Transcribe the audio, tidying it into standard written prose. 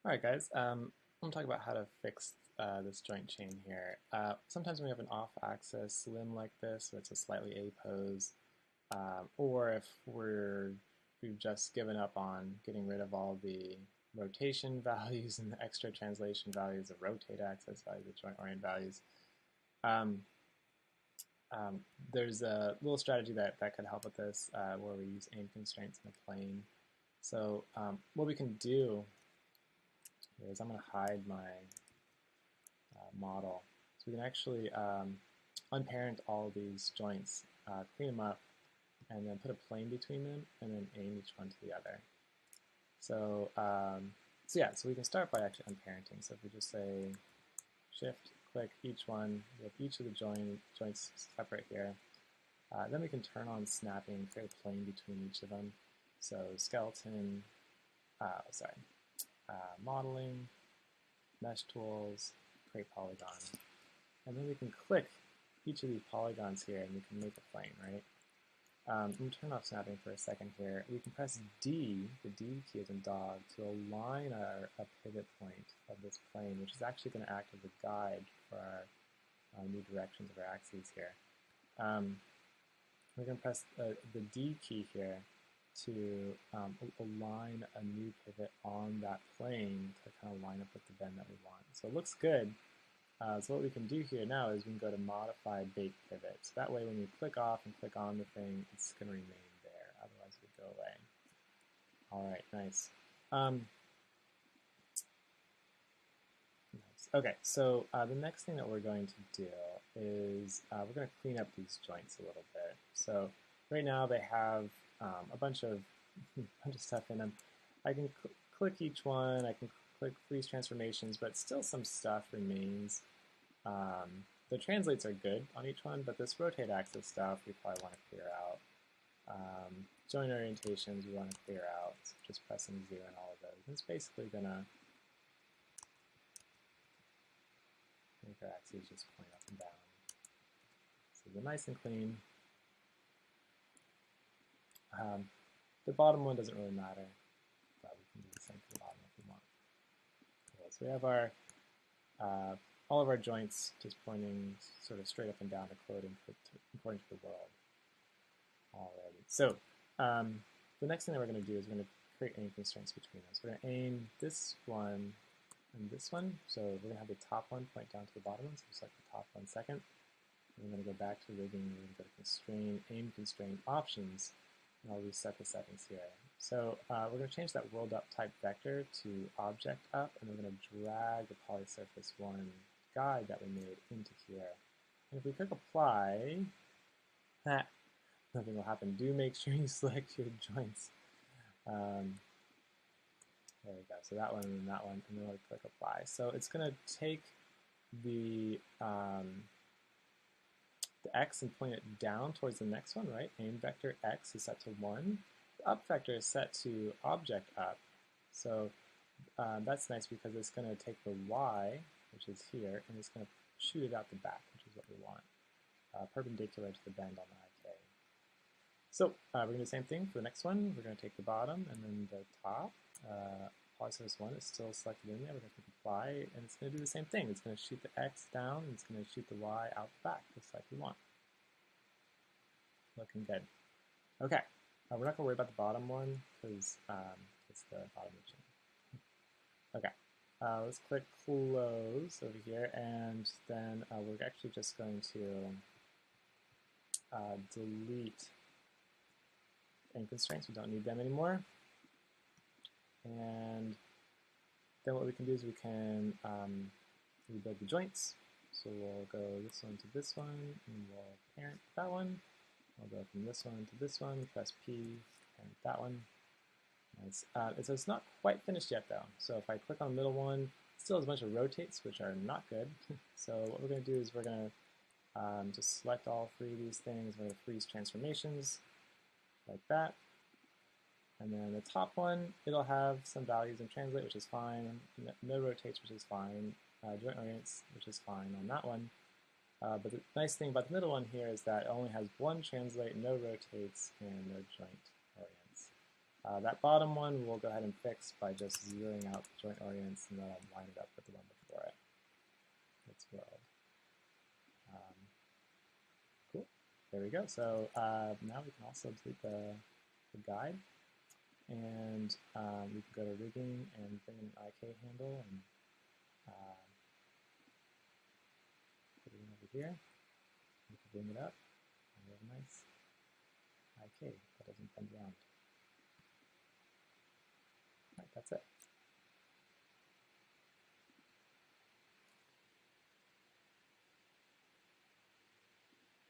Alright guys, I'm going to talk about how to fix this joint chain here. Sometimes when we have an off-axis limb like this, so it's a slightly apose, or if we've just given up on getting rid of all the rotation values and the extra translation values, the rotate axis values, the joint orient values, um, there's a little strategy that could help with this where we use aim constraints in the plane. So what we can do is I'm going to hide my model. So we can actually unparent all these joints, clean them up, and then put a plane between them, and then aim each one to the other. So, so we can start by actually unparenting. So if we just say shift, click each one, we have each of the joints separate here. Then we can turn on snapping, create a plane between each of them. So skeleton, modeling, mesh tools, create polygon. And then we can click each of these polygons here and we can make a plane, right? Let me turn off snapping for a second here. We can press D, the D key is in dog, to align a pivot point of this plane, which is actually going to act as a guide for our new directions of our axes here. We're going to press the D key here to align a new pivot on that plane to kind of line up with the bend that we want. So it looks good. So what we can do here now is we can go to Modify Bake Pivot. So that way when you click off and click on the thing, it's going to remain there. Otherwise it would go away. All right, nice. Nice. Okay, so the next thing that we're going to do is we're going to clean up these joints a little bit. So right now they have a bunch of stuff in them. I can click each one, I can click freeze transformations, but still some stuff remains. The translates are good on each one, but this rotate axis stuff we probably want to clear out. Joint orientations we want to clear out, so just pressing 0 on all of those. And it's basically going to make our axes just point up and down. So they're nice and clean. The bottom one doesn't really matter, but we can do the same for the bottom if we want. Cool. So we have our all of our joints just pointing sort of straight up and down according to the world already. So the next thing that we're going to do is we're going to create aim constraints between them. So we're going to aim this one and this one. So we're going to have the top one point down to the bottom one. So select the top one second. And we're going to go back to rigging. We're going to go to constrain, aim constraint options. And I'll reset the settings here. So we're going to change that world up type vector to object up, and we're going to drag the polysurface 1 guide that we made into here. And if we click apply, nothing will happen. Do make sure you select your joints. There we go. So that one and that one, and then we'll click apply. So it's going to take the x and point it down towards the next one, right? Aim vector x is set to 1. The up vector is set to object up. So that's nice because it's going to take the y, which is here, and it's going to shoot it out the back, which is what we want, perpendicular to the bend on the IK. So we're going to do the same thing for the next one. We're going to take the bottom and then the top. Polysurface 1 is still selected in there. We're going to click apply, and it's going to do the same thing. It's going to shoot the x down, and it's going to shoot the y out the back, just like we want. Looking good. Okay, we're not going to worry about the bottom one because it's the bottom of the chain. Okay, let's click close over here, and then we're actually just going to delete aim constraints. We don't need them anymore. And then what we can do is we can rebuild the joints. So we'll go this one to this one, and we'll parent that one. We'll go from this one to this one, press P, parent that one. Nice. So it's not quite finished yet though. So if I click on the middle one, it still has a bunch of rotates, which are not good. So what we're going to do is we're going to just select all 3 of these things. We're going to freeze transformations like that. And then the top one, it'll have some values in translate, which is fine. No rotates, which is fine. Joint orients, which is fine on that one. But the nice thing about the middle one here is that it only has 1 translate, no rotates, and no joint orients. That bottom one we'll go ahead and fix by just zeroing out the joint orients, and then I'll line it up with the one before it. Its world. Cool. There we go. So now we can also delete the guide, and we can go to rigging and bring in an IK handle and put it in over here. We can bring it up, and we have a nice IK that doesn't bend around. All right, that's it.